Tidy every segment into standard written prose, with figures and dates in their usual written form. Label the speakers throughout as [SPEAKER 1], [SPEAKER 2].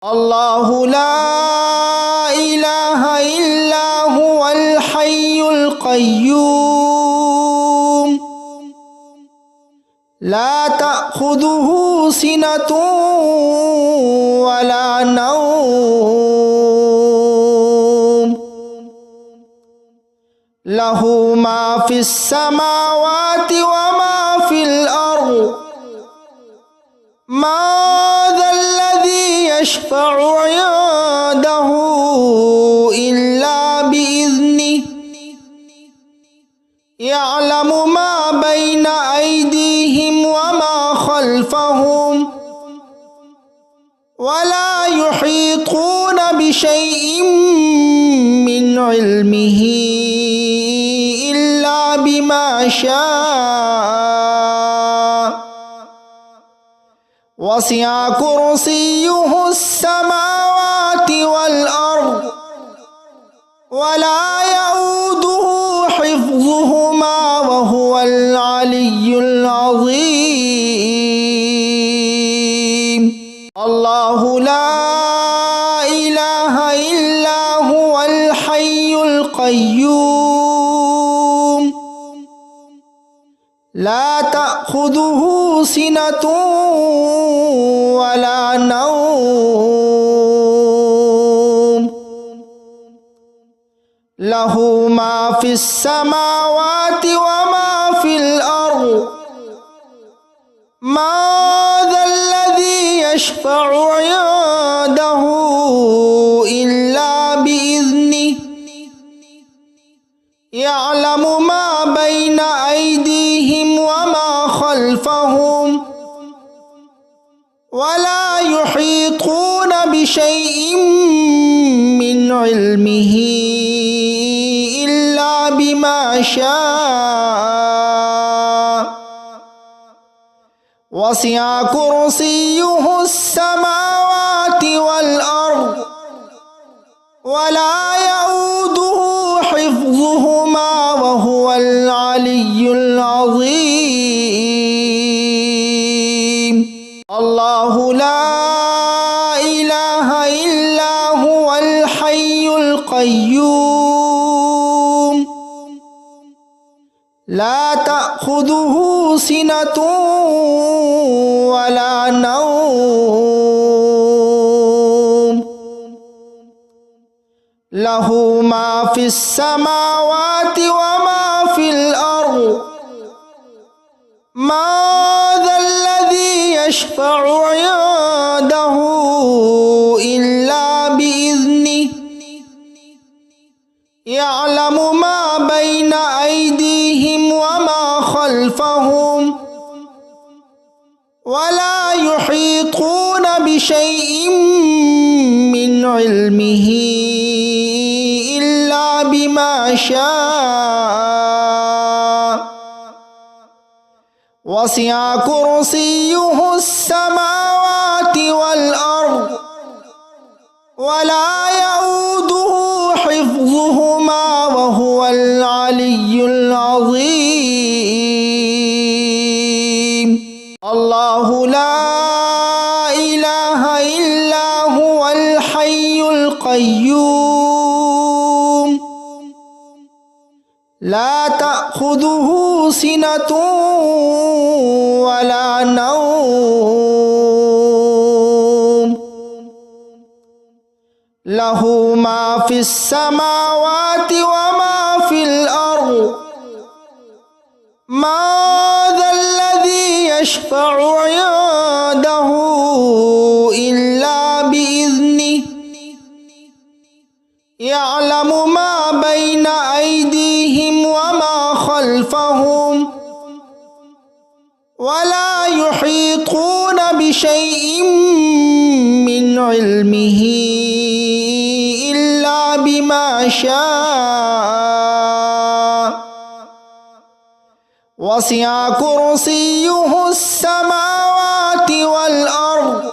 [SPEAKER 1] الله لا إله إلا هو الحي القيوم لا تأخذه سنة ولا نوم له ما في السماوات وما في الأرض ما ذا الذي يشفع عنده إلا بإذنه يعلم ما بين أيديهم وما خلفهم ولا يحيطون بشيء من علمه إلا بما شاء وسع كرسيه السماوات والأرض ولا يؤوده حفظهما وهو العلي العظيم الله لا إله إلا هو الحي القيوم لا تأخذه سنة ولا نوم له ما في السماوات وما في الأرض ما ذا الذي يشفع عنده إلا بإذنه يعلم ما بين أيديهم وما خلفهم ولا يحيطون بشيء من علمه إلا بما شاء وسع كرسيه السماوات والأرض ولا يؤوده حفظهما وهو العلي العظيم الله لا إله إلا هو الحي القيوم لا تأخذه سنة ولا نوم له ما في السماوات وما في الأرض ما ذا الذي يشفع عنده إلا بإذنه يعلم ما بين أيديهم وما خلفهم ولا يحيطون بشيء من علمه إلا بما شاء وسع كرسيه السماوات والأرض ولا يؤوده حفظهما وهو العلي العظيم الله لا إله إلا هو الحي القيوم لا تأخذه سنة ولا نوم له ما في السماوات وما في الأرض ما ذا الذي يشفع عنده إلا بإذنه يعلم ما بين أيديهم وما خلفهم ولا يحيطون بشيء من علمه إلا بما شاء وسع كرسيه السماوات والأرض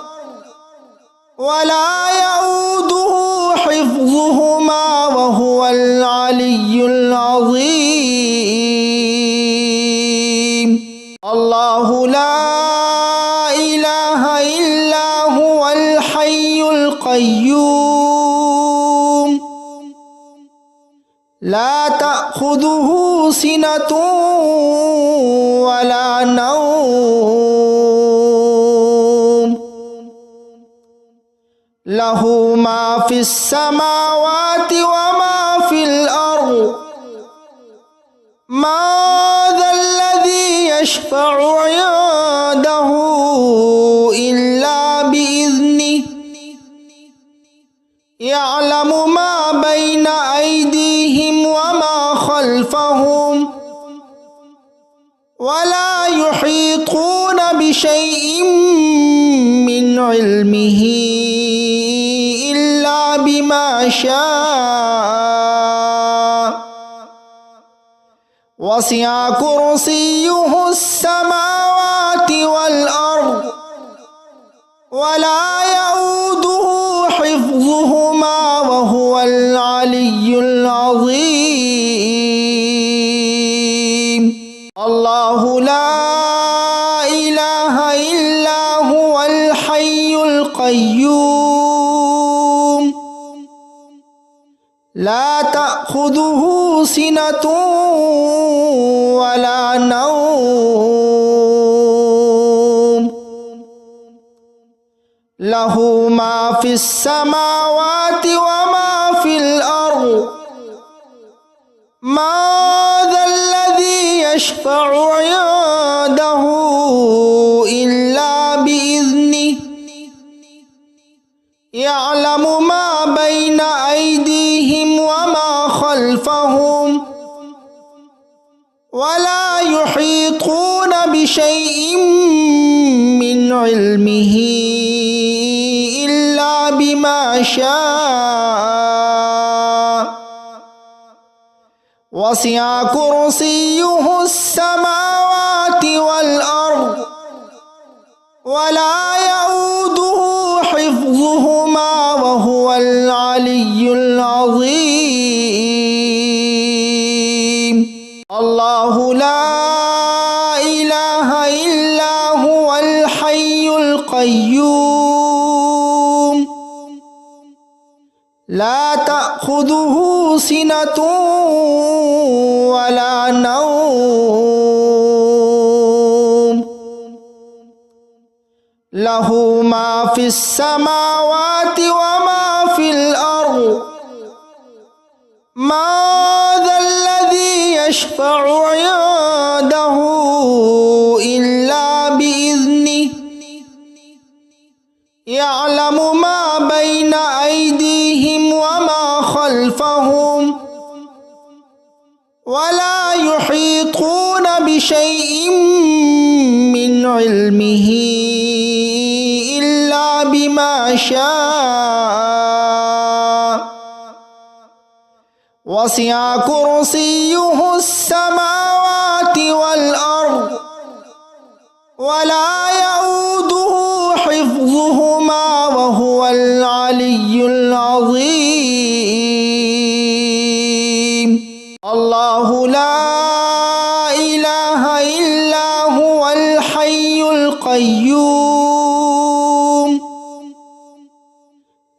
[SPEAKER 1] ولا يؤوده حفظهما وهو العلي العظيم الله لا إله إلا هو الحي القيوم القيوم لا تأخذه سنة ولا نوم له ما في السماوات وما في الأرض ما ذا الذي يشفع عنده إلا بإذنه يعلم ما بين أيديهم وما خلفهم ولا يحيطون بشيء من علمه إلا بما شاء وسع كرسيه السماوات والأرض ولا يؤوده حفظهما وهو العلي العظيم الله لا إله إلا هو الحي القيوم لا تأخذه سنة ولا نوم له ما في السماوات وما في الأرض ما ذا الذي يشفع عنده إلا بإذنه يعلم ما بين أيديهم وما خلفهم ولا يحيطون بشيء من علمه إلا بما شاء وسع كرسيه السماوات والأرض ولا يؤوده حفظهما وهو العلي العظيم الله لا إله إلا هو الحي القيوم لا تأخذه سنة ولا نوم له ما في السماوات وما في الأرض ما ذا الذي يشفع عنده إلا بإذنه يعلم ما بين أيديهم وما خلفهم ولا يحيطون بشيء من علمه إلا بما شاء وسع كرسيه السماوات والأرض ولا يؤوده حفظهما وهو العلي العظيم الله لا إله إلا هو الحي القيوم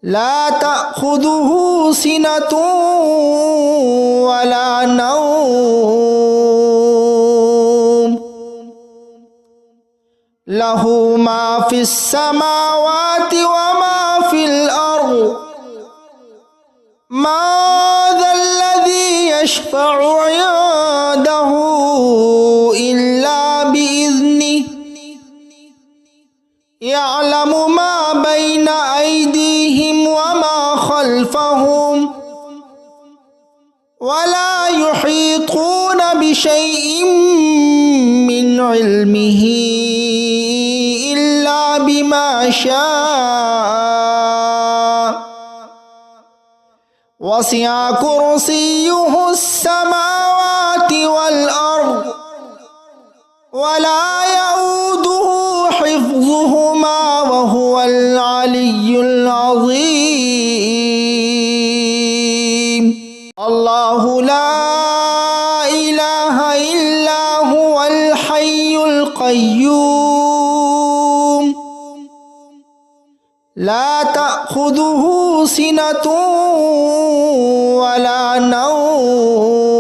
[SPEAKER 1] لا تأخذه سنة ولا نوم له ما في السماوات وما في الأرض ما ذا الذي يشفع عنده إلا بإذنه يعلم ما بين أيديهم وما خلفهم ولا يحيطون بشيء من علمه إلا بما شاء وسع كرسيه السماوات والأرض ولا يؤوده حفظهما وهو العلي العظيم الله لا إله إلا هو الحي القيوم لا تأخذه تأخذه سنة ولا نوم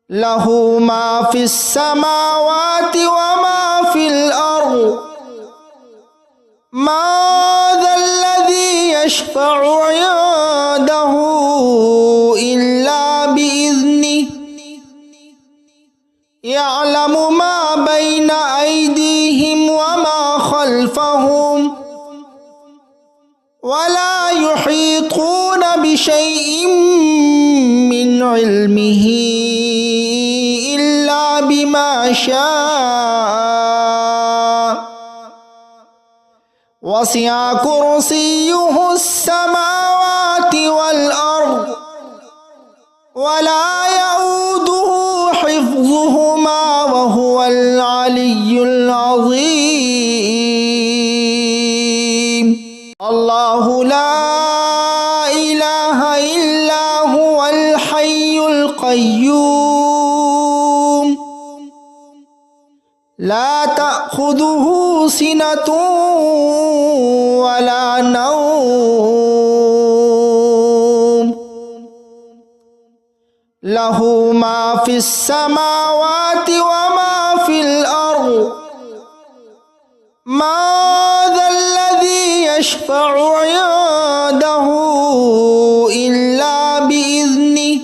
[SPEAKER 1] له ما في السماوات وما في الأرض ما ذا الذي يشفع عنده إلا بإذنه يعلم ما بين أيديهم وما خلفهم ولا يحيطون بشيء من علمه إلا بما شاء وسع كرسيه السماوات والأرض ولا يؤوده حفظهما وهو العلي العظيم الله لا إله إلا هو الحي القيوم لا تأخذه سنة ولا نوم له ما في السماوات وما في الأرض ما ذا الذي يشفع عنده إلا بإذنه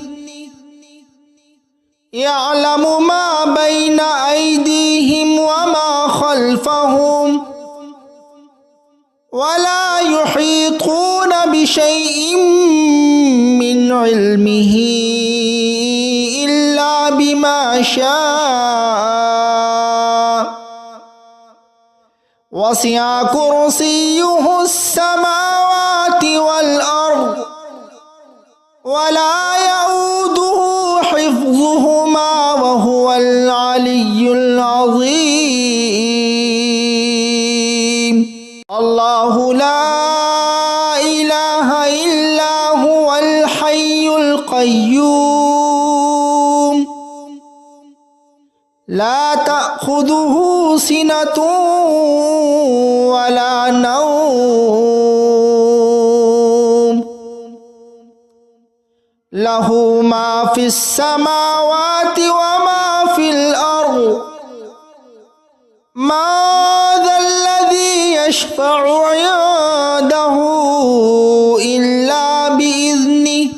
[SPEAKER 1] يعلم ما بين أيديهم وما خلفهم ولا يحيطون بشيء من علمه إلا بما شاء وسع كرسيه السماوات والأرض ولا يؤوده حفظهما وهو العلي العظيم الله لا إله إلا هو الحي القيوم لا تأخذه سنة ولا نوم له ما في السماوات وما في الأرض ما ذا الذي يشفع عنده إلا بإذنه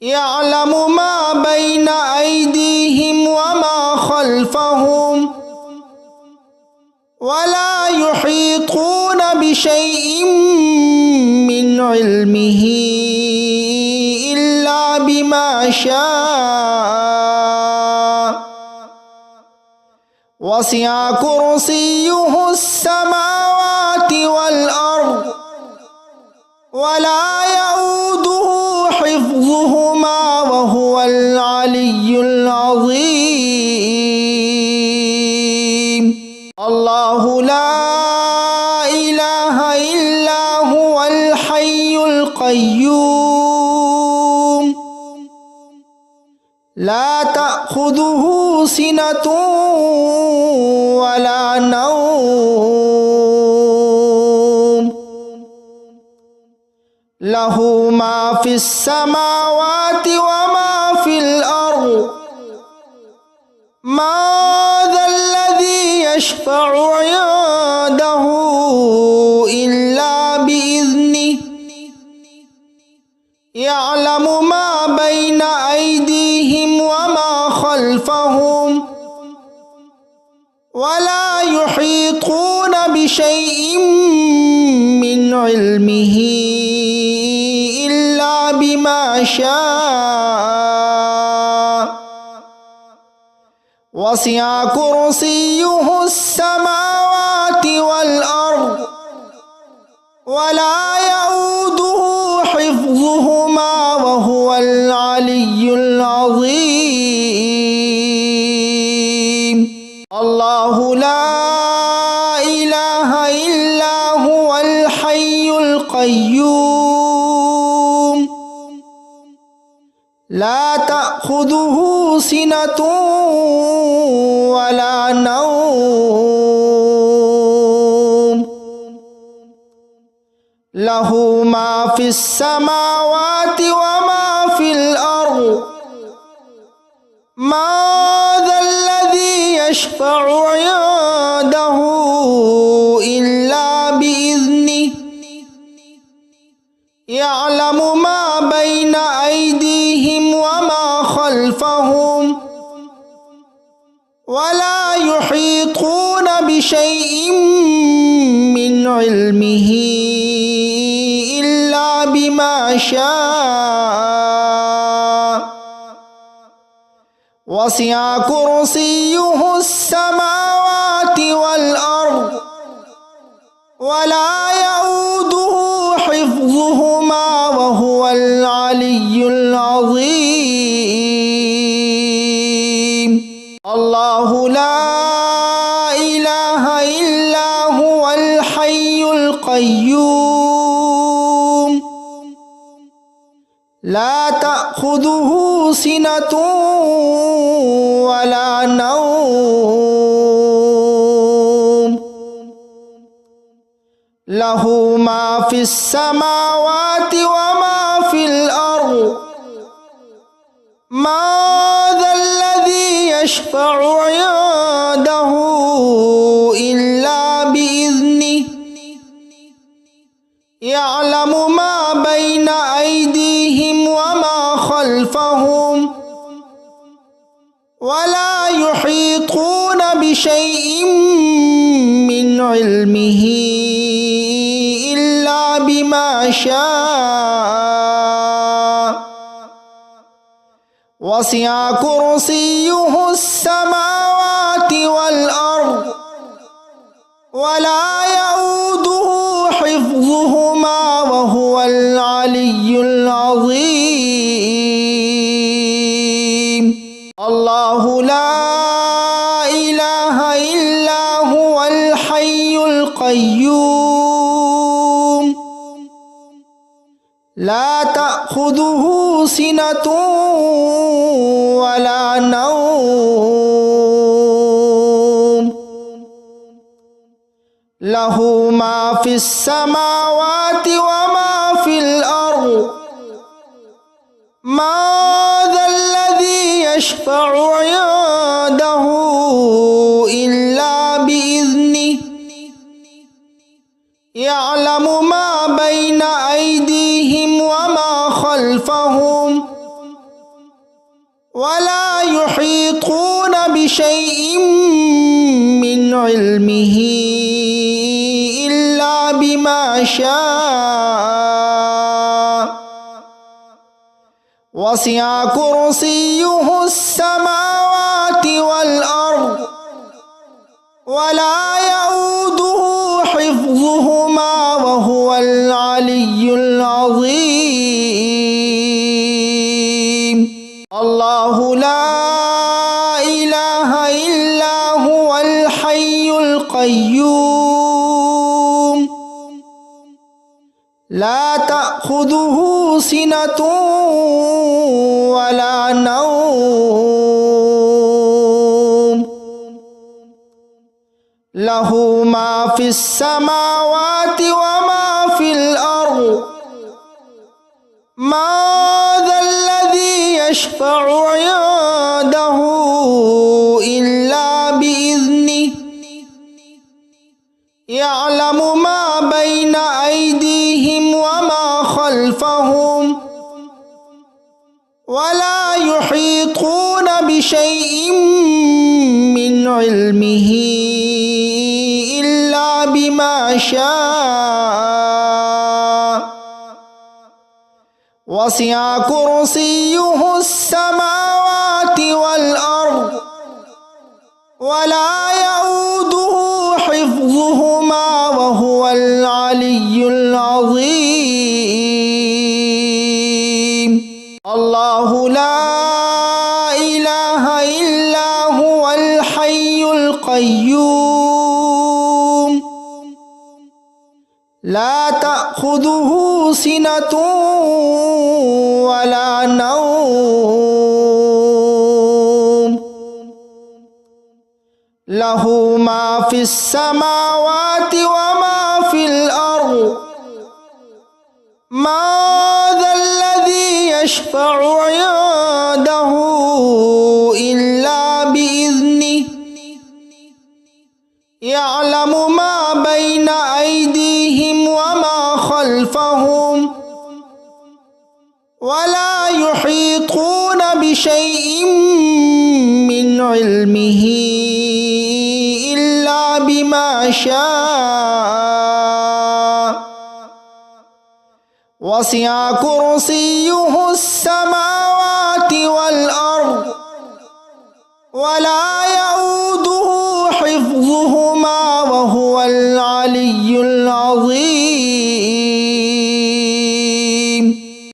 [SPEAKER 1] يعلم ما بين أيديهم وما خلفهم ولا يحيطون بشيء من علمه إلا بما شاء وسع كرسيه السماوات والأرض ولا يؤوده حفظهما وهو العلي العظيم الله لا إله إلا هو الحي القيوم لا تأخذه سنة ولا نوم له ما في السماوات وما في الأرض ما ذا الذي يشفع عنده إلا بإذنه يعلم ما بين أيديهم وما خلفهم ولا يحيطون بشيء من علمه إلا بما شاء وسع كرسيه السماوات والأرض ولا يؤوده حفظهما وهو العلي العظيم الله لا إله إلا هو الحي القيوم لا تأخذه سنة ولا نوم له ما في السماوات وما في الأرض ما ذا الذي يشفع عنده إلا بإذنه يعلم ما بين أيديهم وما خلفهم ولا يحيطون بشيء من علمه إلا بما شاء وسع كرسيه السماوات والأرض ولا يؤوده حفظهما وهو العلي العظيم الله لا إله إلا هو الحي القيوم لا تأخذه سنة ولا نوم له ما في السماوات وما في الأرض ما ذا الذي يشفع عنده إلا بإذنه يعلم ما بين أيديهم وما خلفهم ولا يحيطون بشيء من علمه إلا بما شاء وسع كرسيه السماوات والأرض ولا يؤوده حفظهما وهو العلي العظيم الله لا إله إلا هو الحي القيوم لا تأخذه سنة ولا نوم له ما في السماوات وما في الأرض ما ذا الذي يشفع عنده إلا بإذنه يعلم ما بين أيديهم وما خلفهم ولا يحيطون بشيء من علمه إلا بما شاء وسع كرسيه السماوات والأرض ولا يؤوده حفظهما وهو العلي العظيم الله لا إله إلا هو الحي القيوم لا تأخذه سنة ولا نوم له ما في السماوات وما في الأرض ما ذا الذي يشفع عنده إلا بإذنه يعلم ما بين أيديهم وما خلفهم ولا يحيطون بشيء من علمه إلا بما شاء وسع كرسيه السماوات والأرض ولا يؤوده حفظهما وهو العلي العظيم الله لا إله إلا هو الحي القيوم لا تأخذه سنة ولا نوم له ما في السماوات وما في الأرض ما ذا الذي يشفع عنده إلا بإذنه يعلم ما بين أيديهم وما خلفهم ولا يحيطون بشيء من علمه إلا بما شاء وسع كرسيه السماوات والأرض ولا يؤوده حفظهما وهو العلي العظيم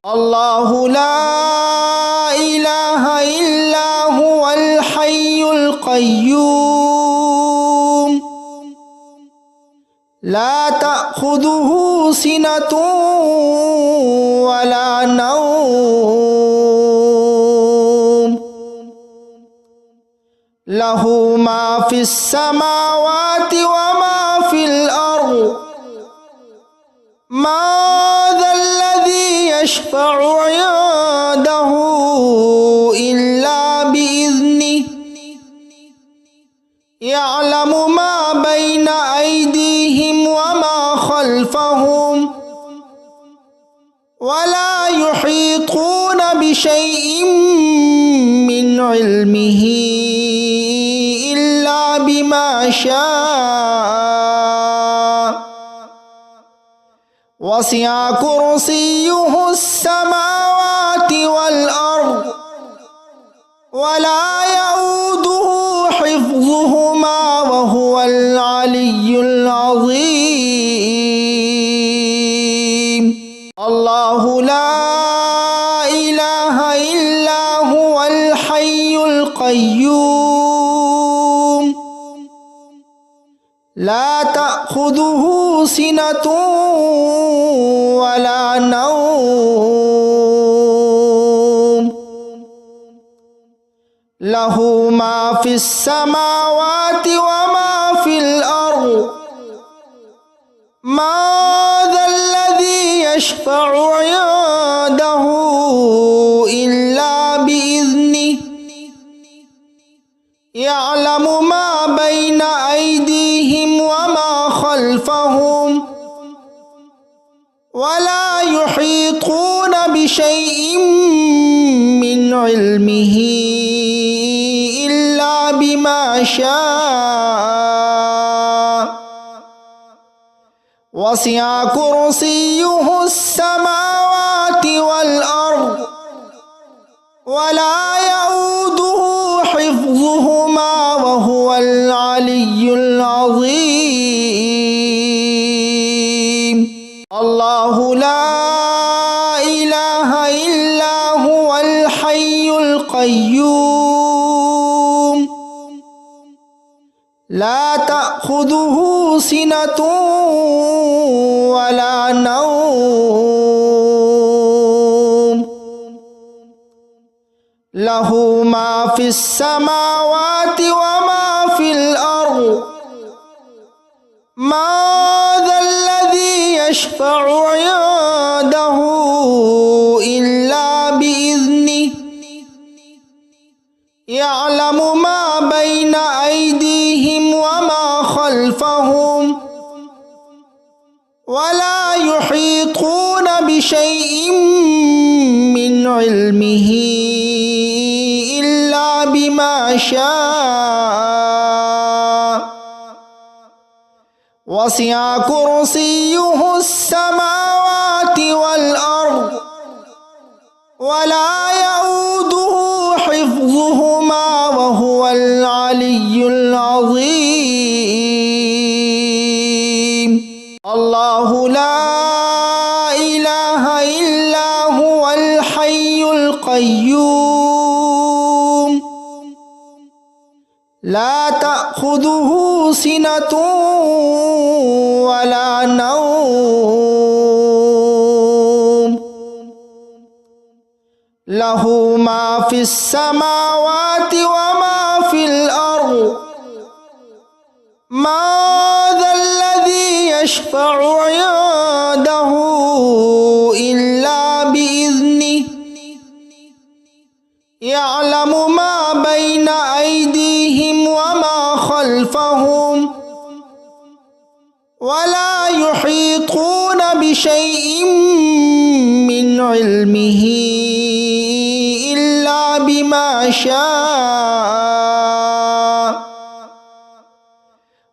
[SPEAKER 1] الله لا إله إلا هو الحي القيوم لا تأخذه سنة ولا نوم له ما في السماوات وما في الأرض ما ذا الذي يشفع عنده إلا بإذنه يعلم ما بين أيديهم وما خلفهم ولا يحيطون بشيء من علمه إلا بما شاء وسع كرسيه السماوات والأرض ولا يؤوده حفظهما وهو العلي العظيم الله لا إله إلا هو الحي القيوم لا تأخذه سنة ولا نوم له ما في السماوات وما في الأرض ما ذا الذي يشفع عنده إلا بإذنه يعلم ما بين أيديهم وما خلفهم ولا يحيطون بشيء من علمه إلا بما شاء وسع كرسيه السماوات والأرض ولا يؤوده حفظهما وهو العلي العظيم الله لا إله إلا هو الحي القيوم لا تأخذه سنة ولا نوم له ما في السماوات وما في الأرض ما ذا الذي يشفع عنده إلا بإذنه يعلم ما بين أيديهم وما خلفهم ولا يحيطون بشيء من علمه إلا بما شاء وسع كرسيه السماوات والأرض ولا يؤوده حفظهما وهو العلي العظيم الله لا إله إلا هو الحي القيوم لا تأخذه سنة ولا نوم له ما في السماوات وما في الأرض ما ذا الذي يشفع عنده إلا ولا يحيطون بشيء من علمه إلا بما شاء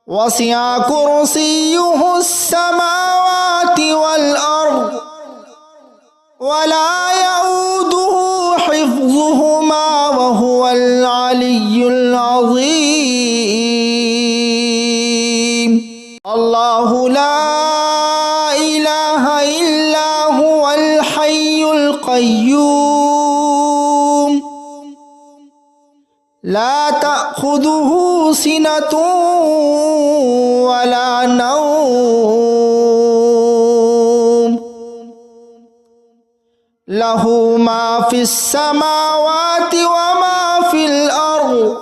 [SPEAKER 1] وسع كرسيه السماوات والأرض ولا يؤوده حفظهما وهو العلي العظيم الله لا إله إلا هو الحي القيوم لا تأخذه سنة ولا نوم له ما في السماوات وما في الأرض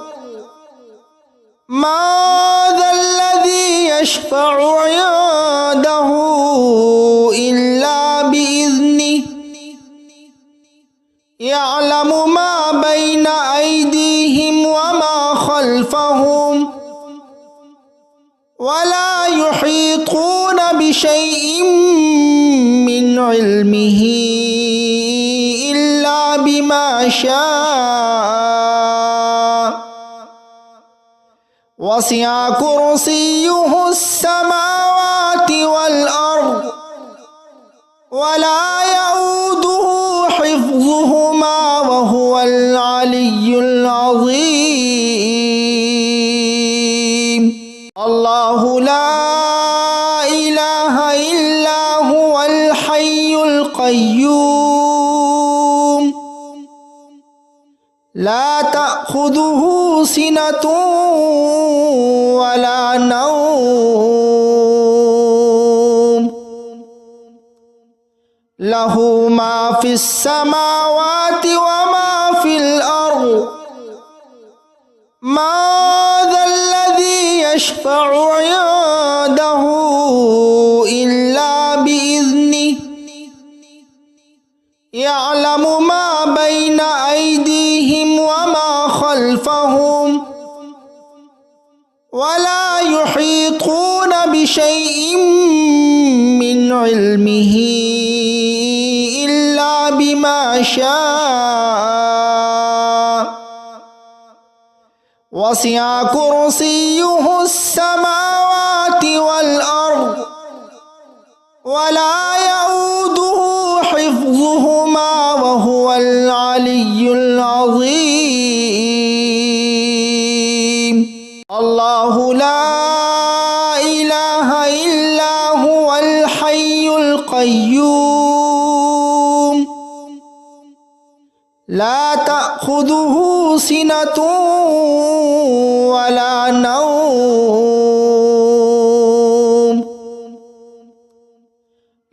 [SPEAKER 1] ما ذا الذي يشفع عنده إلا بإذنه يعلم ما بين أيديهم وما خلفهم ولا يحيطون بشيء من علمه إلا بما شاء وسع كرسيه السماوات والأرض ولا يؤوده حفظهما وهو العلي العظيم الله لا إله إلا هو الحي القيوم لا تأخذه سنة ولا نوم له ما في السماوات وما في الأرض ما ذا الذي يشفع عنده إلا بإذنه يعلم ما بين أيديهم وما خلفهم ولا يحيطون بشيء من علمه إلا بما شاء وسع كرسيه السماوات والأرض ولا يؤوده حفظهما وهو العلي العظيم الله لا إله إلا هو الحي القيوم لا تأخذه سنة ولا نوم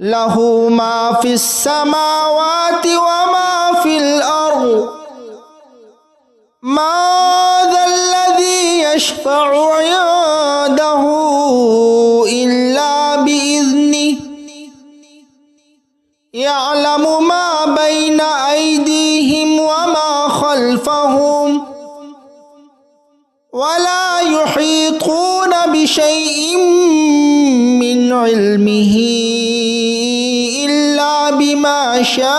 [SPEAKER 1] له ما في السماوات وما في الأرض ما ذا الذي يشفع عنده إلا بإذنه يعلم ما بين أيديهم وما خلفهم ولا يحيطون بشيء من علمه إلا بما شاء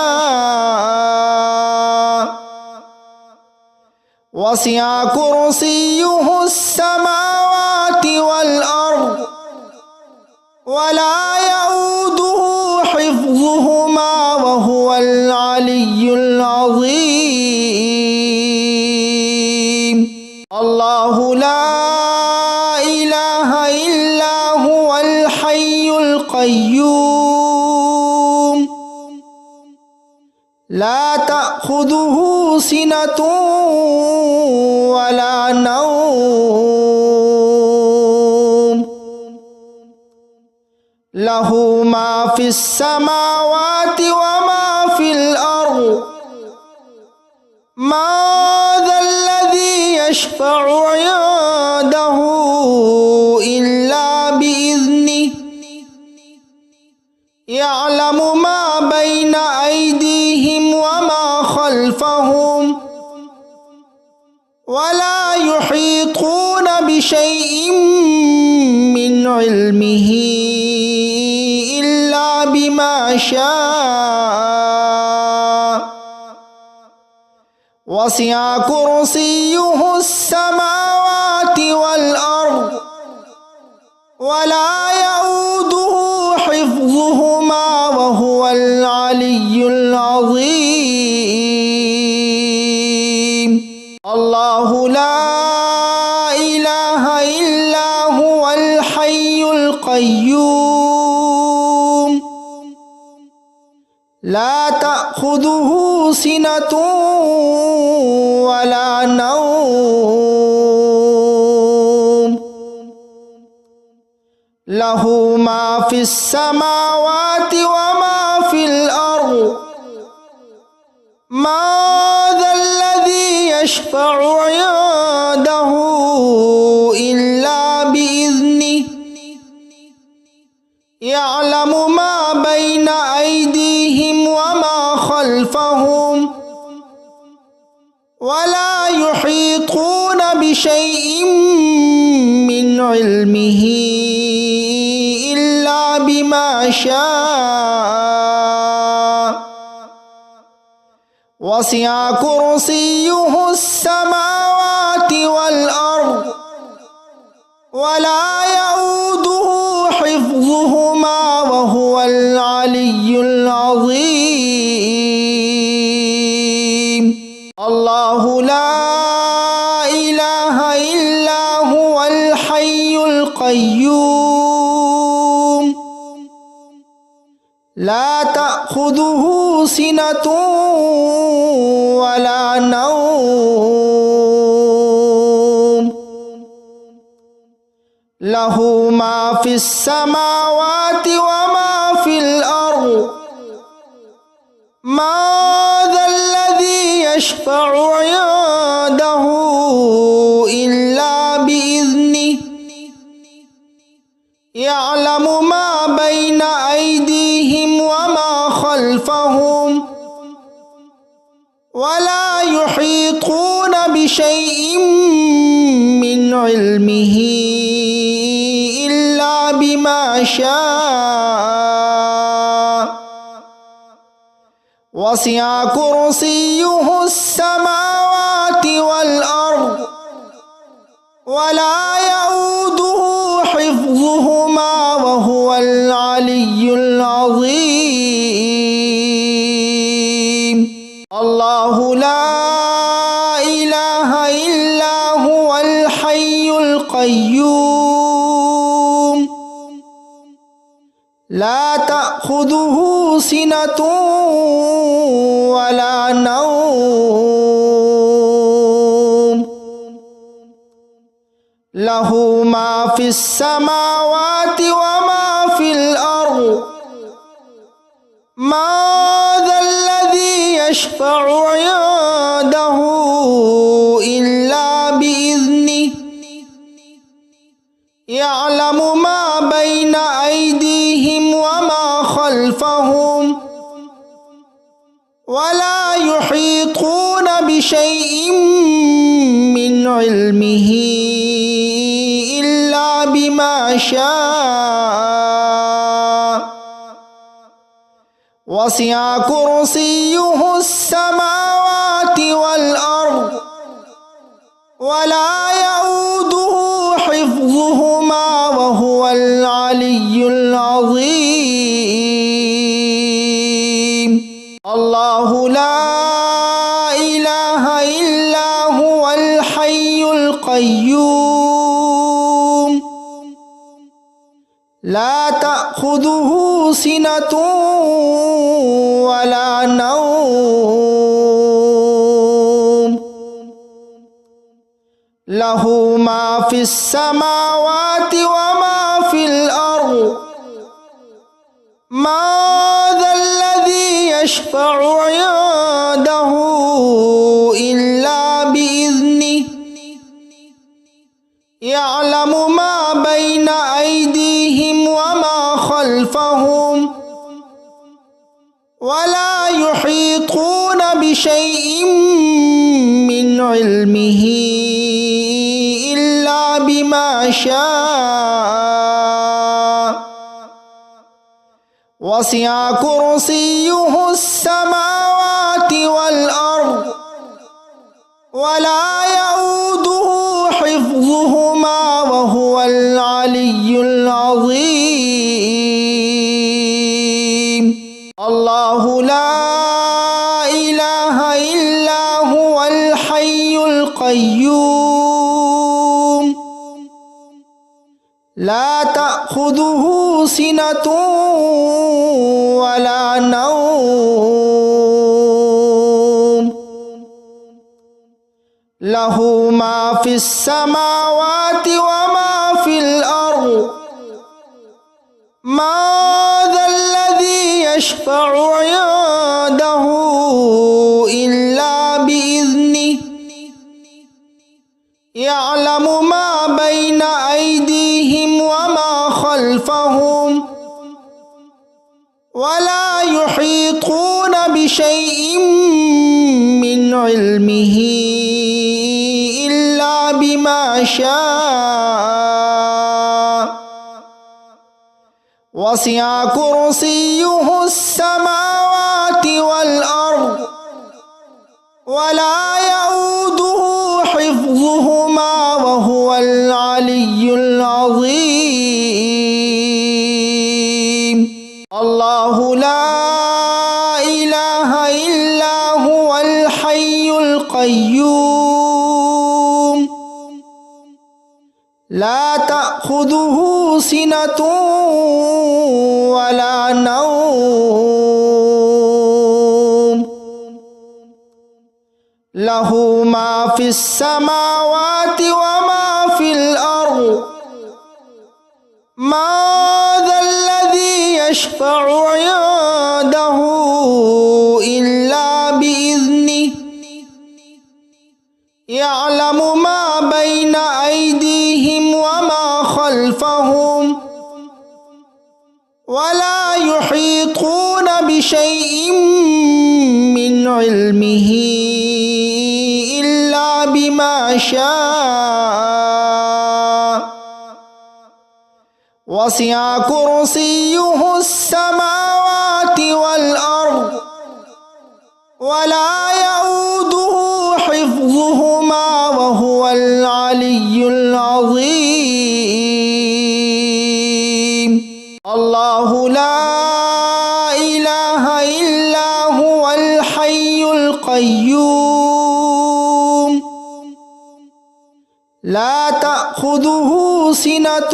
[SPEAKER 1] وسع كرسيه السماوات والأرض ولا يؤوده حفظهما وهو العلي العظيم الله لا إله إلا هو الحي القيوم لا تأخذه سنة ولا نوم له ما في السماوات وما في الأرض ما ذا الذي يشفع عنده إلا بإذنه يعلم ما بين أيديهم وما خلفهم ولا يحيطون بشيء من علمه إلا بما شاء وسع كرسيه السماوات والأرض ولا يؤوده حفظهما وهو العلي العظيم الله لا إله إلا هو الحي القيوم لا تأخذه سنة ولا نوم له ما في السماوات وما في الأرض ما ذا الذي يشفع عنده إلا بإذنه يعلم ما بين أيديهم وما خلفهم ولا يحيطون بشيء من علمه إلا بما شاء وسع كرسيه السماوات والأرض ولا يؤوده حفظهما وهو العلي العظيم الله لا إله إلا هو الحي القيوم لا تأخذه سنة ولا نوم له ما في السماوات وما في الأرض ما ذا الذي يشفع عنده إلا بإذنه يعلم ما بين أيديهم وما خلفهم ولا يحيطون بشيء من علمه إلا بما شاء وسع كرسيه السماوات والأرض ولا يؤوده حفظهما وهو العلي العظيم الله لا إله إلا هو الحي القيوم لا تأخذه سنة ولا نوم له ما في السماوات وما في الأرض ما ذا الذي يشفع عنده إلا بإذنه يعلم ما بين أيديهم وما خلفهم ولا يحيطون بشيء من علمه إلا بما شاء وسع كرسيه السماوات والأرض ولا يؤوده حفظهما وهو العلي العظيم الله لا إله إلا هو الحي القيوم لا تأخذه سنة ولا نوم له ما في السماوات وما في الأرض ما ذا الذي يشفع عنده إلا بإذنه يعلم ما بين أيديهم وما خلفهم ولا يحيطون بشيء من علمه إلا بما شاء وسع كرسيه السماوات والأرض ولا يؤوده حفظهما وهو العلي العظيم. الله لا إله إلا هو الحي القيوم لا تأخذه سنة ولا نوم له ما في السماوات وما في الأرض ما ذا الذي يشفع عنده إلا بإذنه يعلم ما بين أيديهم وما خلفهم ولا يحيطون بشيء من علمه إلا بما شاء وسع كرسيه السماوات والأرض ولا يؤوده حفظهما وهو العلي العظيم. الله لا إله إلا هو الحي القيوم لا تأخذه سنة ولا نوم له ما في السماوات وما في الأرض ما ذا الذي يشفع عنده إلا بإذنه يعلم ما بين أيديهم وما خلفهم ولا يحيطون بشيء من علمه إلا بما شاء وسع كرسيه السماوات والأرض ولا يؤوده حفظهما وهو العلي العظيم. الله لا إله إلا هو الحي القيوم لا تأخذه سنة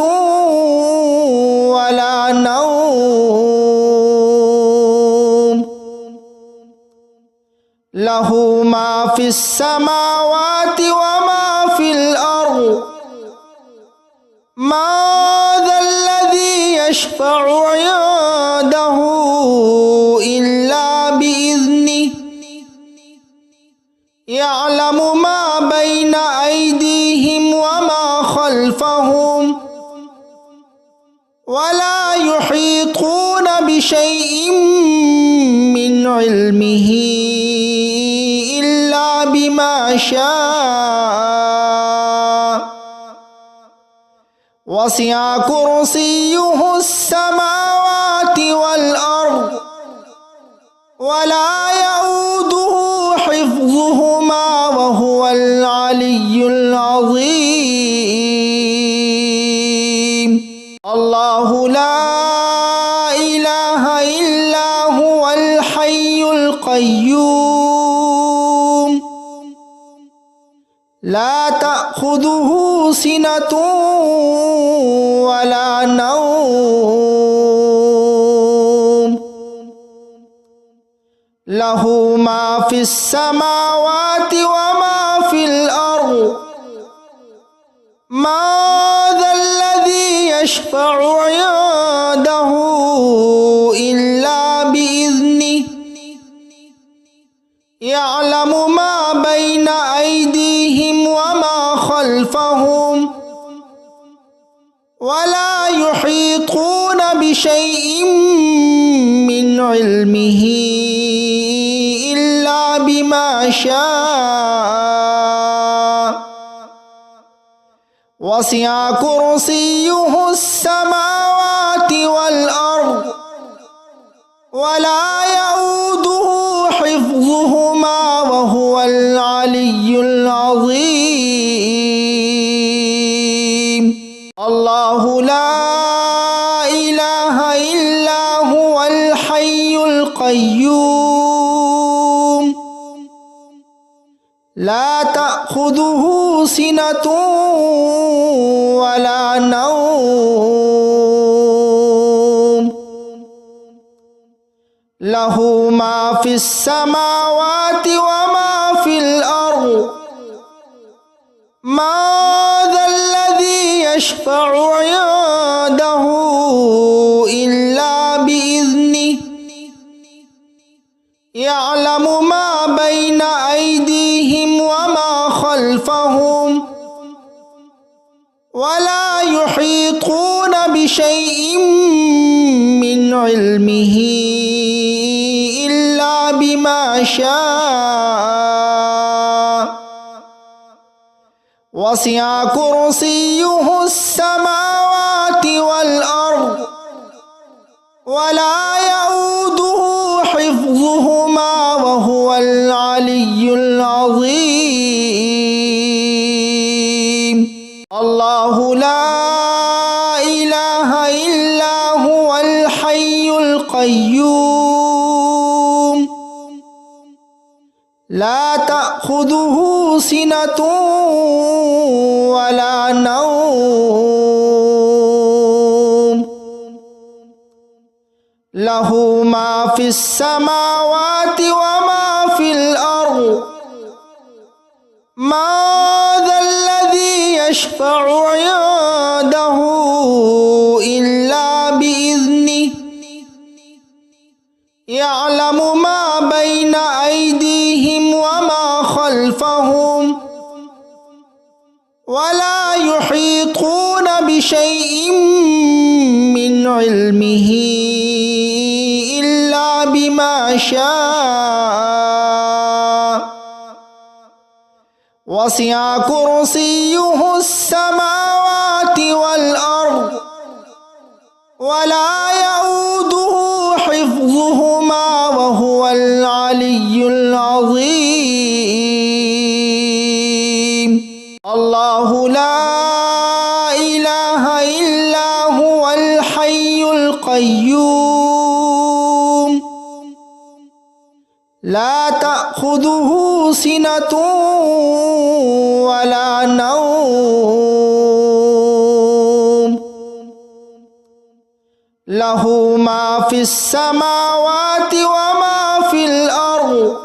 [SPEAKER 1] ولا نوم له ما في السماوات وما في الأرض ما ذا الذي يشفع عنده إلا بإذنه يعلم ما بين أيديهم وما خلفهم ولا يحيطون بشيء من علمه إلا بما شاء وسع كرسيه السماوات والأرض ولا يؤوده حفظهما وهو العلي العظيم. الله لا إله إلا هو الحي القيوم لا تأخذه سنة ولا نوم له ما في السماوات وما في الأرض ما ذا الذي يشفع عنده إلا بإذنه يعلم ما بين أيديهم وما خلفهم ولا يحيطون بشيء من علمه إلا بما شاء وسع كرسيه السماوات والأرض إله إلا هو الحي القيوم لا تأخذه سنة ولا نوم له ما في السماوات وما في الأرض ما ذا الذي يشفع عنده إلا بإذنه يعلم ما بين أيديهم وما خلفهم ولا يحيطون بشيء من علمه إلا بما شاء وسع كرسيه السماوات والأرض ولا يؤوده حفظهما وهو العلي العظيم الله لا إله إلا هو الحي القيوم لا تأخذه سنة ولا نوم له ما في السماوات وما في الأرض ما ذا الذي يشفع عنده إلا بإذنه يعلم ما بين أيديهم وما خلفهم ولا يحيطون بشيء من علمه إلا بما شاء وسع كرسيه السماوات والأرض ولا يؤوده حفظهما وهو العلي العظيم الله لا إله إلا هو الحي القيوم لا تأخذه سنة ولا نوم له ما في السماوات وما في الأرض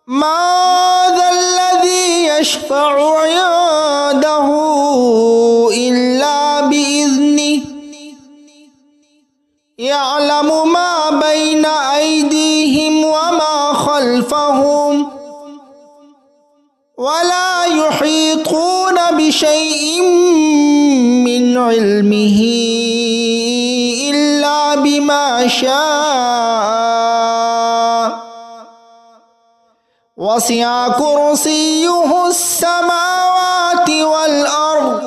[SPEAKER 1] ما ذا الذي يشفع عنده إلا بإذنه يعلم ما بين أيديهم وما خلفهم ولا يحيطون بشيء من علمه إلا بما شاء وسع كرسيه السماوات والأرض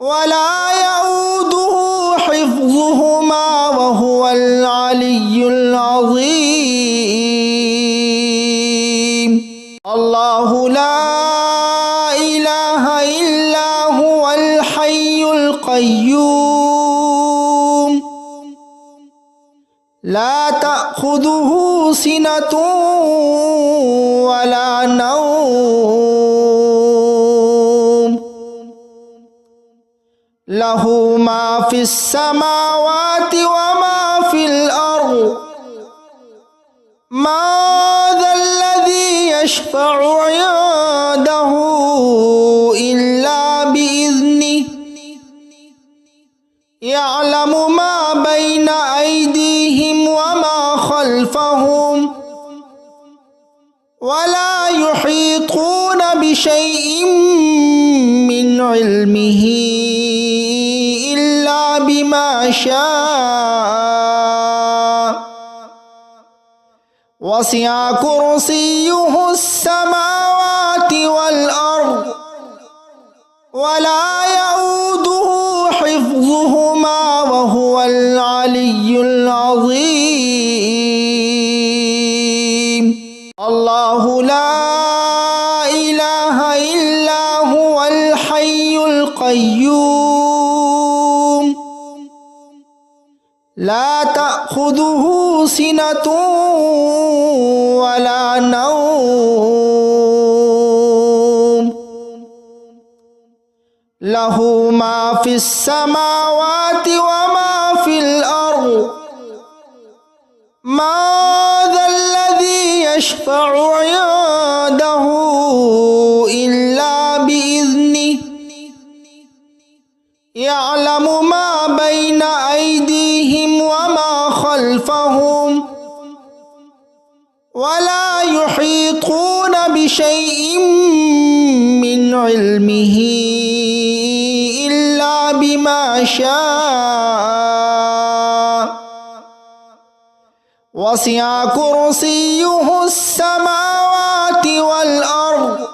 [SPEAKER 1] ولا يؤوده حفظهما وهو العلي العظيم الله لا إله إلا هو الحي القيوم لا تأخذه سنة ولا نوم له ما في السماوات وما في الأرض ما ذا الذي يشفع عنده إلا بإذنه يعلم ما بين أيديهم وما خلفهم ولا يحيطون بشيء من علمه إلا بما شاء وسع كرسيه السماوات والأرض ولا يؤوده حفظهما وهو العلي العظيم الله لا إله إلا هو الحي القيوم لا تأخذه سنة ولا نوم له ما في السماوات وما في الأرض ما ذا الذي يشفع عنده إلا بإذنه يعلم ما بين أيديهم وما خلفهم ولا يحيطون بشيء من علمه إلا بما شاء وسع كرسيه السماوات والأرض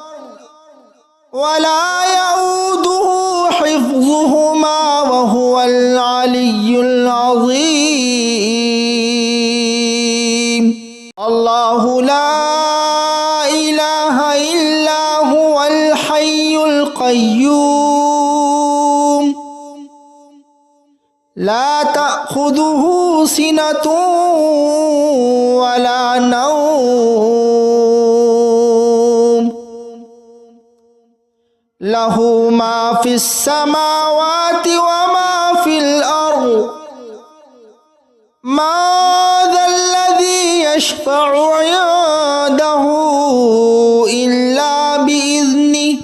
[SPEAKER 1] ولا يؤوده حفظهما وهو العلي العظيم الله لا إله إلا هو الحي القيوم لا تأخذه سنة ولا نوم له ما في السماوات وما في الأرض ما ذا الذي يشفع عنده إلا بإذنه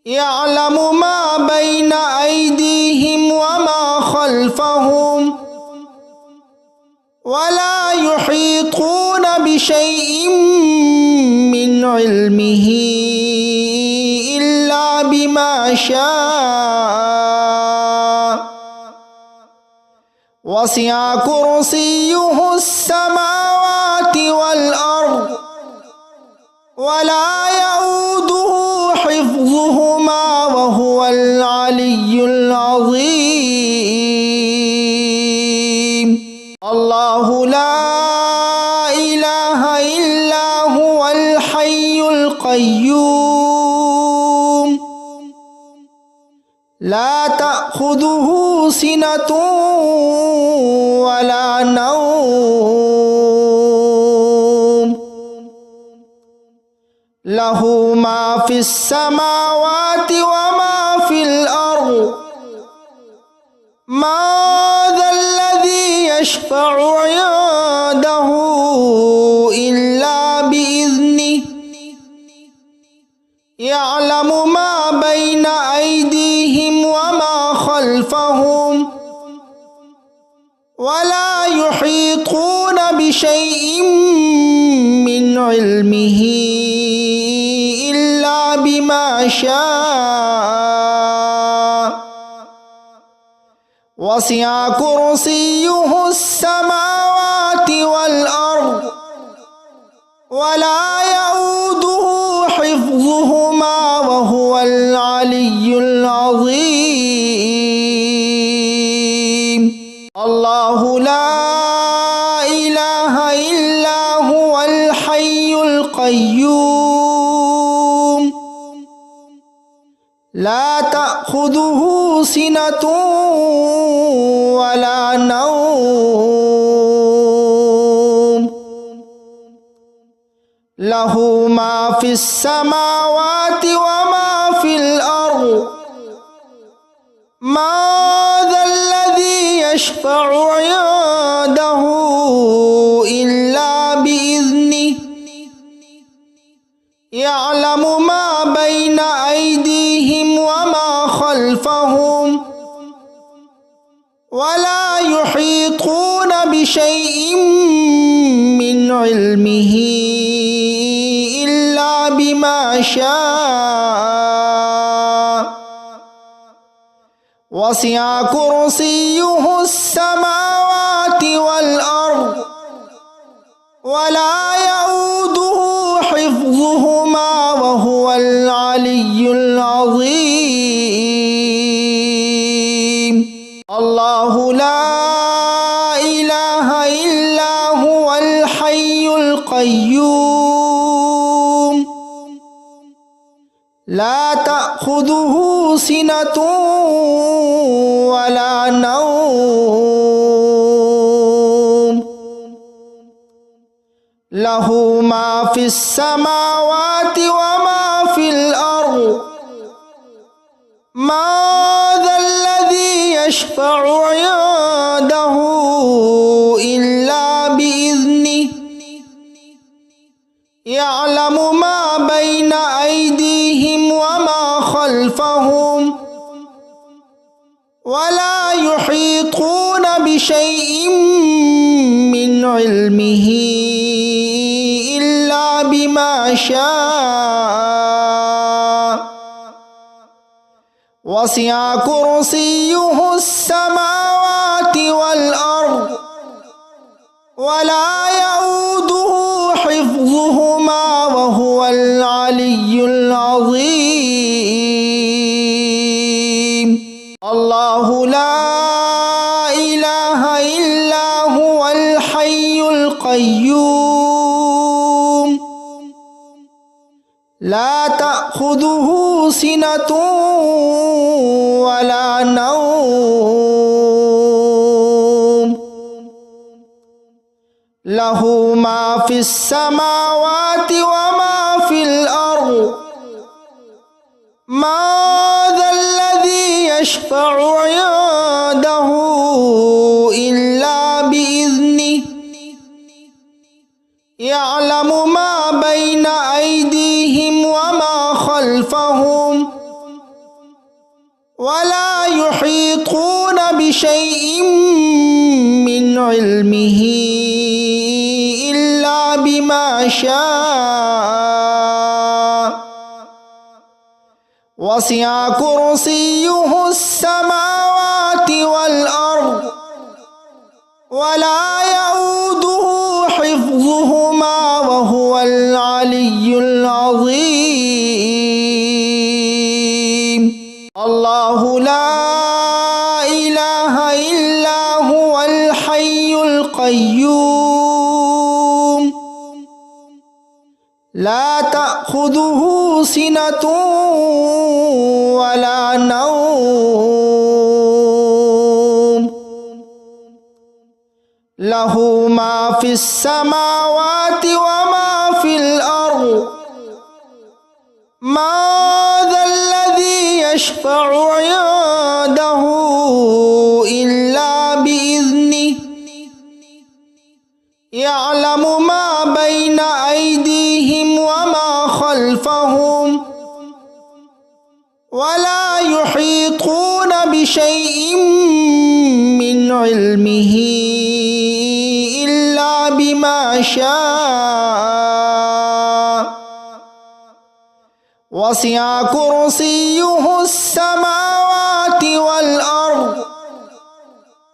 [SPEAKER 1] يعلم ما بين أيديهم وما خلفهم ولا يحيطون بشيء من علمه إلا بما شاء وسع كرسيه السماوات والأرض ولا يؤوده حفظهما وهو العلي العظيم الله لا إله إلا هو الحي القيوم لا تأخذه سنة ولا نوم له ما في السماوات وما في الأرض ما ذا الذي يشفع عنده إلا بإذنه يعلم ما بين أيديهم وما خلفهم ولا يحيطون بشيء من علمه إلا بما شاء وسع كرسيه السماوات والأرض ولا يؤوده حفظهما وهو العلي العظيم الله لا إله إلا هو الحي القيوم لا تأخذه سنة ولا نوم له ما في السماوات وما في الأرض ما ذا الذي يشفع عنده إلا بإذنه يعلم ما بين أيديهم وما خلفهم ولا يحيطون بشيء من علمه إلا بما شاء وسع كرسيه السماوات والأرض ولا يؤوده حفظهما وهو العلي العظيم الله لا إله إلا هو الحي القيوم لا تأخذه سنة ولا نوم في السماوات وما في الأرض ما ذا الذي يشفع عنده إلا بإذنه يعلم ما بين أيديهم وما خلفهم ولا يحيطون بشيء من علمه إلا بما شاء وسع كرسيه السماوات والأرض ولا يؤوده حفظهما وهو العلي العظيم الله لا إله إلا هو الحي القيوم لا تأخذه سنة ولا نوم له ما في السماوات وما في الأرض ما ذا الذي يشفع عنده إلا بإذنه يعلم ما بين أيديهم وما خلفهم ولا يحيطون بشيء من علمه إلا بما شاء وسع كرسيه السماوات والأرض ولا يؤوده حفظهما وهو العلي العظيم الله لا إله إلا هو الحي القيوم لا تأخذه سنة ولا نوم له ما في السماوات وما في الأرض ما ذا الذي يشفع عنده إلا بإذنه يعلم ما بين أيديهم وما خلفهم ولا يحيطون بشيء من علمه إلا بما شاء وسع كرسيه السماوات والأرض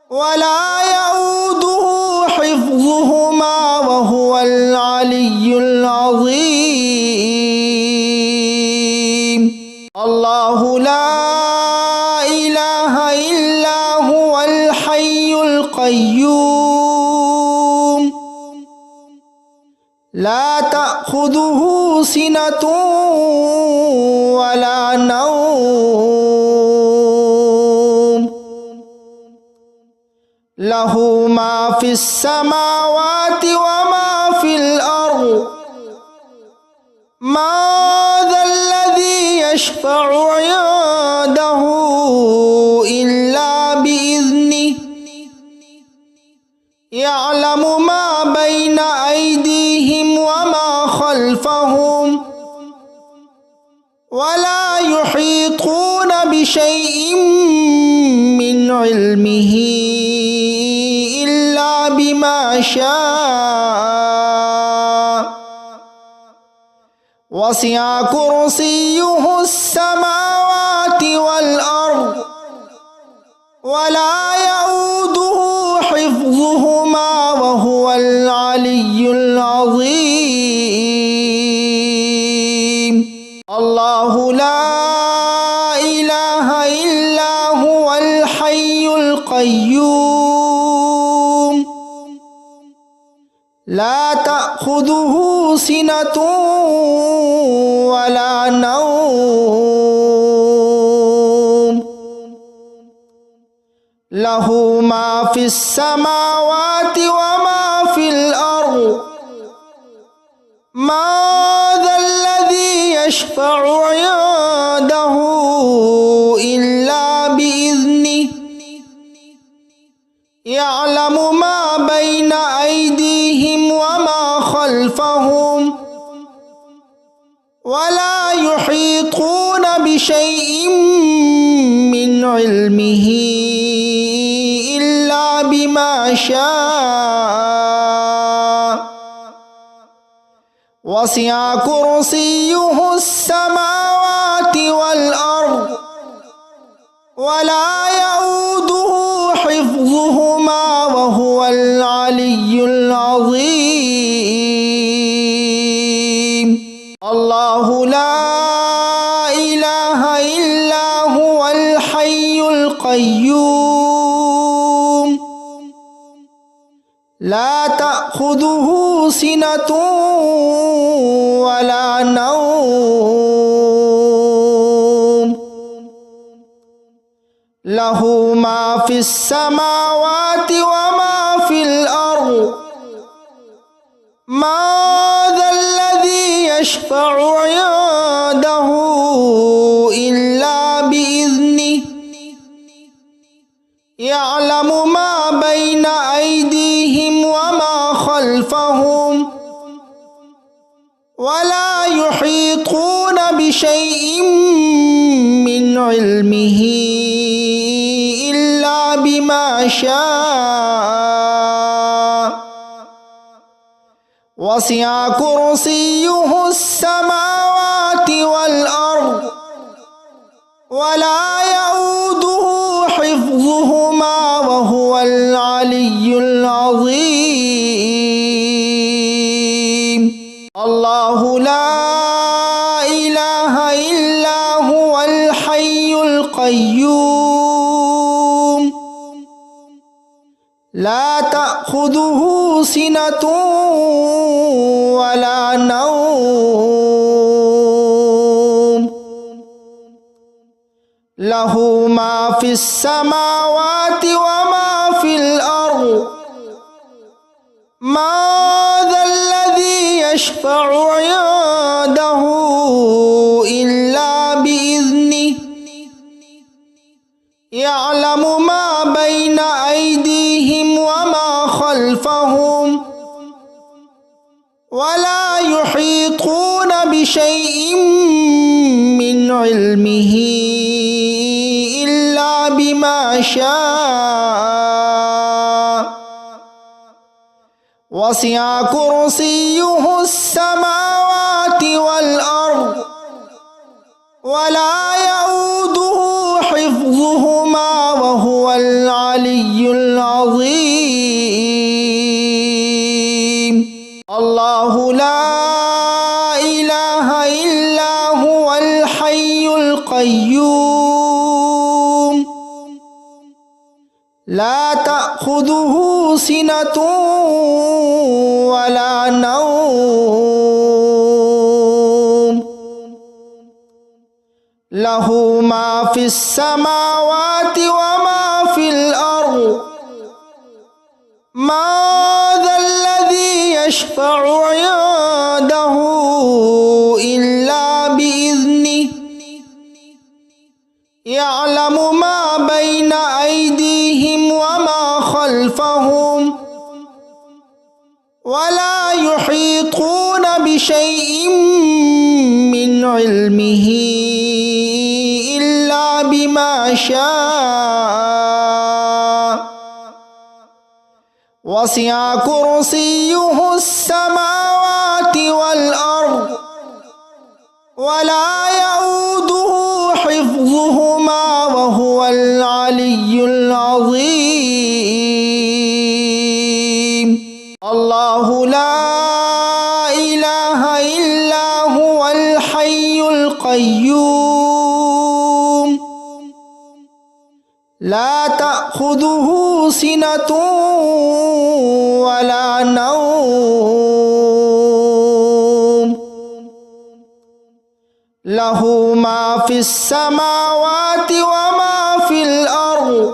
[SPEAKER 1] ولا يؤوده حفظهما وهو العلي العظيم الله لا إله إلا هو الحي القيوم لا تأخذه سنة ولا نوم له ما في السماوات وما في الأرض ما ذا الذي يشفع عنده إلا بإذنه يعلم ما بين أيديهم وما خلفهم ولا يحيطون بشيء من علمه إلا بما شاء وسع كرسيه السماوات والأرض ولا يؤوده حفظهما وهو العلي العظيم الله لا إله إلا هو الحي القيوم لا تأخذه سنة ولا نوم له ما في السماوات وما في الأرض ما ذا الذي يشفع عنده إلا بإذنه يعلم ما بين أيديهم وما خلفهم ولا يحيطون بشيء من علمه إلا بما شاء وسع كرسيه السماوات والأرض ولا يؤوده حفظهما وهو العلي العظيم الله لا إله إلا هو الحي القيوم لا تأخذه سنة ولا نوم له ما في السماوات وما في الأرض ما ذا الذي يشفع عنده إلا بإذنه يعلم ما بين أيديهم وما خلفهم ولا يحيطون بشيء من علمه إلا بما شاء وسع كرسيه السماوات والأرض ولا يؤوده حفظهما وهو العلي العظيم الله لا إله إلا هو الحي القيوم لا تأخذه سنة ولا نوم له ما في السماوات وما في الأرض ما ذا الذي يشفع عنده إلا بإذنه يعلم ما بين أيديهم وما خلفهم ولا يحيطون بشيء من علمه إلا بما شاء وسع كرسيه السماوات والأرض ولا يؤوده حفظهما وهو العلي العظيم الله لا إله إلا هو الحي القيوم لا تأخذه سنة ولا نوم له ما في السماوات وما في الأرض ما ذا الذي يشفع عنده إلا بإذنه يعلم ما بين أيديهم وما خلفهم ولا يحيطون بشيء من علمه إلا بما شاء وسع كرسيه السماوات والأرض ولا يؤوده حفظهما وهو العلي العظيم الله لا إله إلا هو الحي القيوم لا تأخذه سنة ولا نوم له ما في السماوات وما في الأرض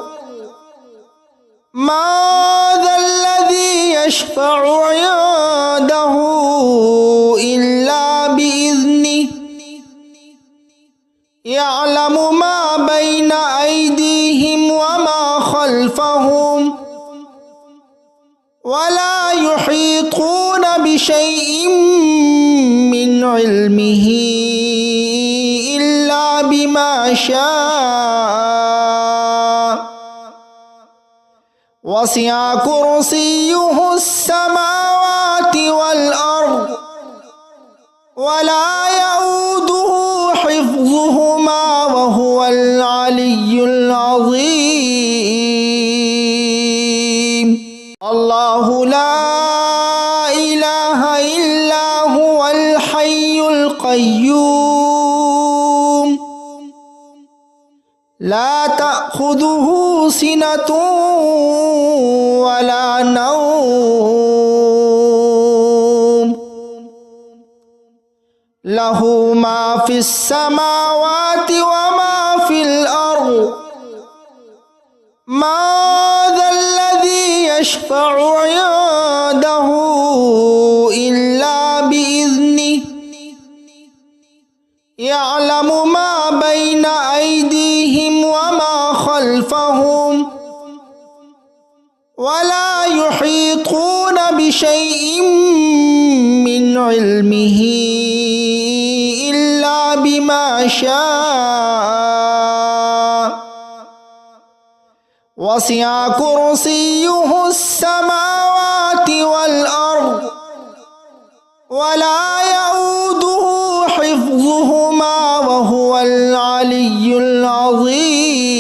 [SPEAKER 1] ما ذا الذي يشفع عنده إلا خلفهم ولا يحيطون بشيء من علمه إلا بما شاء وسع كرسيه السماوات والأرض ولا يؤوده حفظهما وهو العلي العظيم الله لا إله إلا هو الحي القيوم لا تأخذه سنة ولا نوم له ما في السماوات وما في الأرض ما ذا الذي يشفع عنده إلا بإذنه يعلم ما بين أيديهم وما خلفهم ولا يحيطون بشيء من علمه إلا بما شاء وسع كرسيه السماوات والأرض ولا يؤوده حفظهما وهو العلي العظيم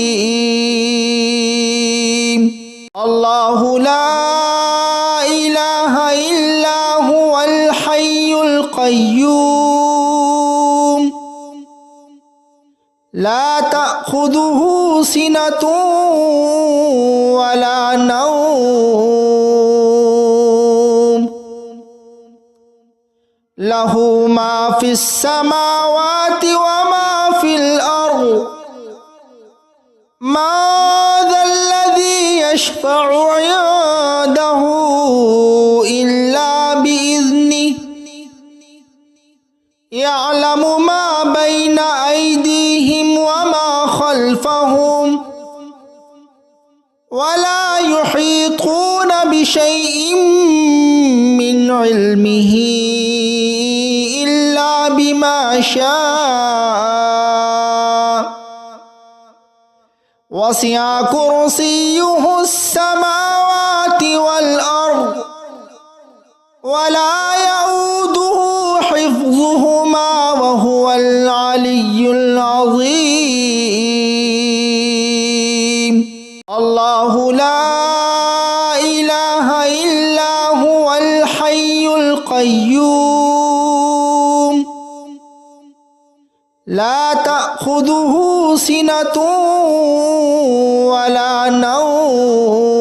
[SPEAKER 1] الله لا إله إلا هو الحي القيوم لا تأخذه سنة ولا نوم له ما في السماوات وما في الأرض ما ذا الذي يشفع عنده إلا بإذنه يعلم ما بين أيديهم وما خلفهم ولا يحيطون بشيء من علمه إلا بما شاء وسع كرسيه السماوات والأرض ولا يؤوده حفظهما وهو العلي العظيم الله لا إله إلا هو الحي القيوم لا تأخذه سنة ولا نوم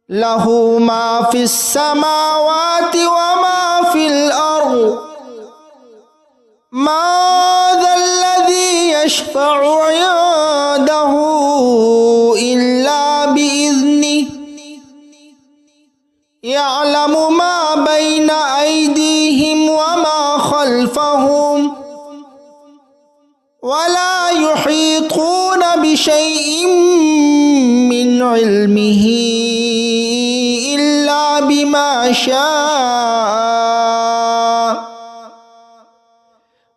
[SPEAKER 1] له ما في السماوات وما في الأرض ما ذا الذي يشفع عنده إلا بإذنه يعلم ما بين أيديهم وما خلفهم ولا يحيطون بشيء من علمه إلا بما شاء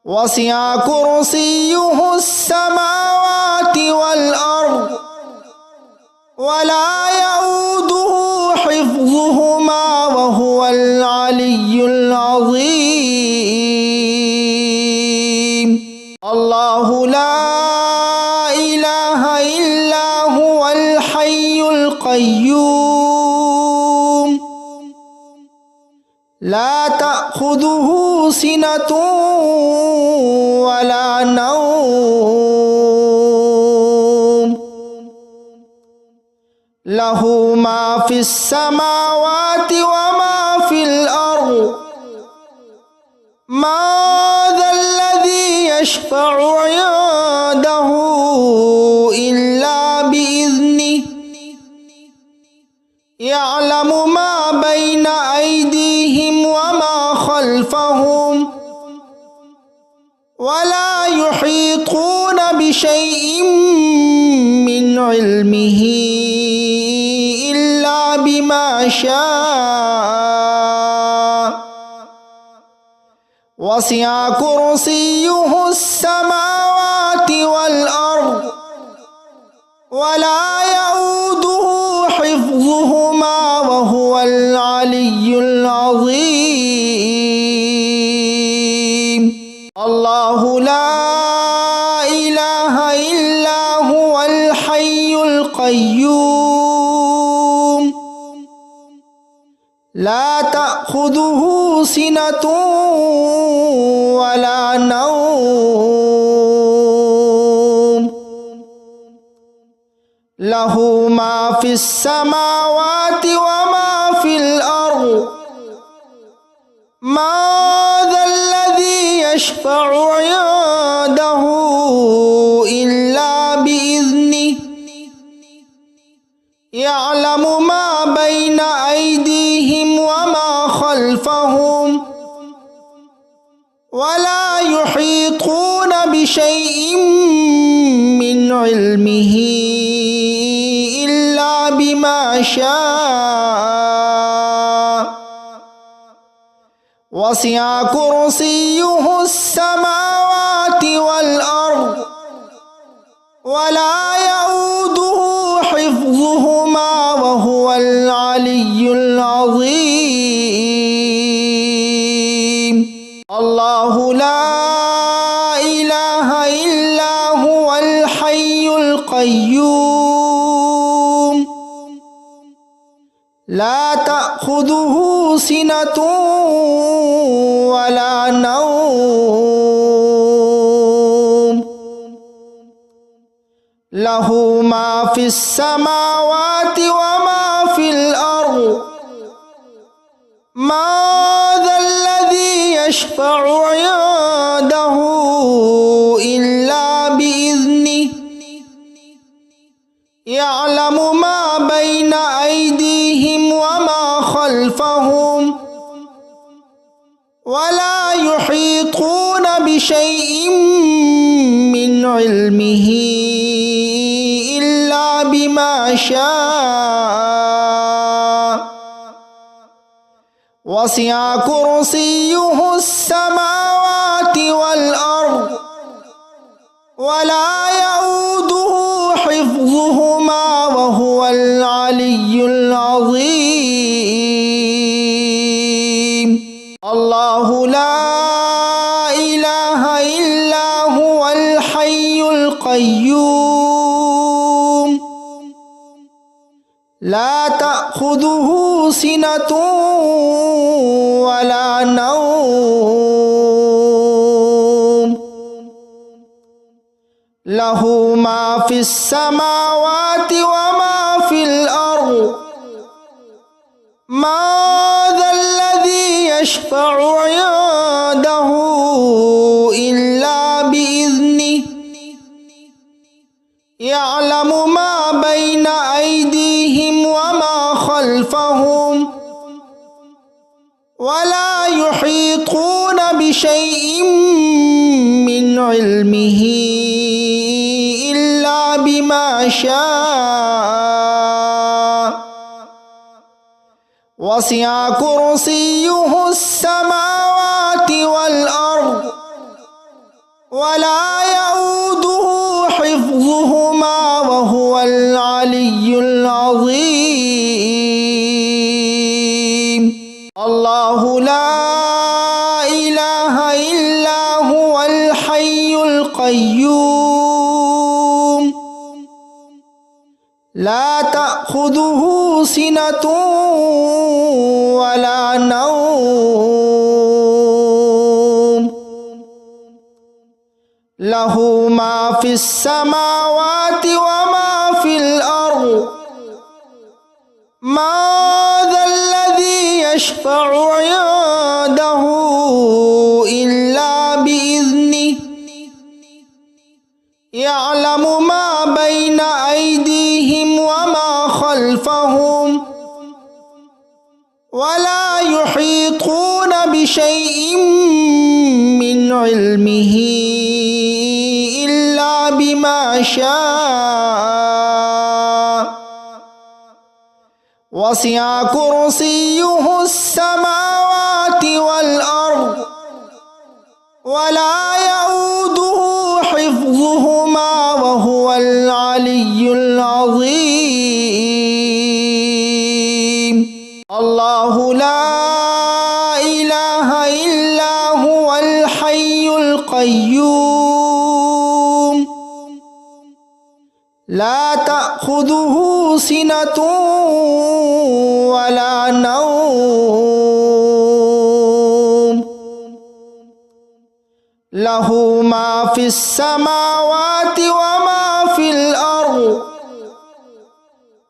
[SPEAKER 1] وسع كرسيه السماوات والأرض ولا يؤوده حفظهما وهو العلي العظيم الله لا إله إلا هو الحي القيوم لا تأخذه سنة ولا نوم له ما في السماوات وما في الأرض ما ذا الذي يشفع عنده إلا بإذنه يعلم ما بين أيديهم وما خلفهم ولا يحيطون بشيء من علمه إلا بما شاء وسع كرسيه السماوات والأرض ولا يؤوده حفظهما وهو العلي العظيم الله لا إله إلا هو الحي القيوم لا تأخذه سنة ولا نوم له ما في السماوات وما في الأرض ما ذا الذي يشفع عنده إلا بإذنه يعلم ما بين أيديهم وما خلفهم ولا يحيطون بشيء من علمه إلا بما شاء وسع كرسيه السماوات والأرض ولا يؤوده حفظهما وهو العلي العظيم الله لا إله إلا هو الحي القيوم لا تأخذه سنة ولا نوم له ما في السماوات وما في الأرض ما ذا الذي يشفع عنده إلا بإذنه يعلم ما بين أيديهم وما خلفهم ولا يحيطون بشيء من علمه إلا بما شاء وسع كرسيه السماوات والأرض ولا يؤوده حفظهما وهو العلي العظيم الله لا إله إلا هو الحي القيوم لا تأخذه سنة ولا نوم له ما في السماوات وما في الأرض ما ذا الذي يشفع عنده إلا بإذنه يعلم ما بين أيديهم وما خلفهم ولا يحيطون بشيء من علمه إلا بما شاء وسع كرسيه السماوات والأرض ولا يؤوده حفظهما وهو العلي العظيم الله لا إله إلا هو الحي القيوم لا تأخذه سنة ولا نوم له ما في السماوات وما في الأرض ما ذا الذي يشفع عنده إلا بإذنه يعلم ما بين أيديهم وما خلفهم ولا يحيطون بشيء من علمه إلا بما بما شاء وسع كرسيه السماوات والأرض ولا يؤوده حفظهما وهو العلي العظيم الله لا إله إلا هو الحي القيوم لا تأخذه سنة ولا نوم له ما في السماوات وما في الأرض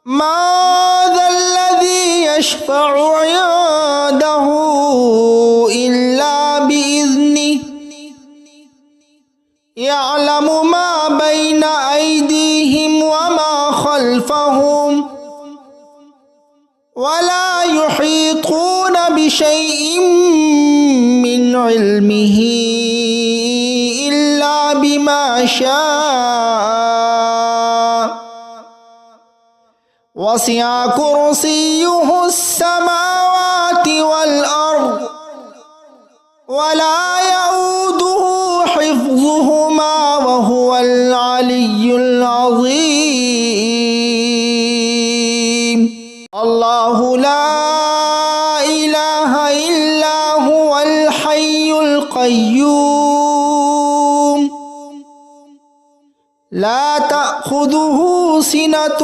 [SPEAKER 1] ما ذا الذي يشفع عنده إلا بإذنه يعلم ما بين أيديهم وما خلفهم ولا يحيطون بشيء من علمه إلا بما شاء وسع كرسيه السماوات والأرض ولا يؤوده حفظهما وهو العلي العظيم الله لا إله إلا هو الحي القيوم لا تأخذه سنة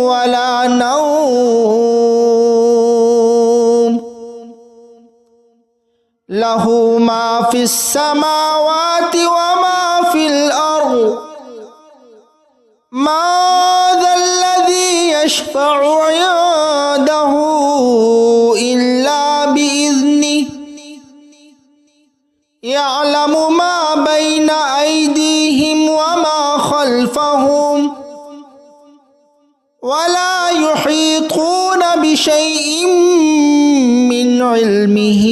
[SPEAKER 1] ولا نوم له ما في السماوات وما في الأرض ما ذا الذي يشفع عنده إلا بإذنه يعلم ما بين أيديهم وما خلفهم ولا يحيطون بشيء من علمه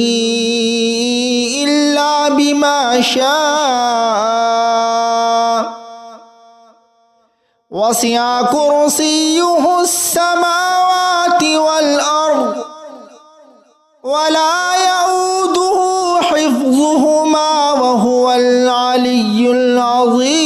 [SPEAKER 1] إلا بما شاء وسع كرسيه السماوات والأرض ولا يؤوده حفظهما وهو العلي العظيم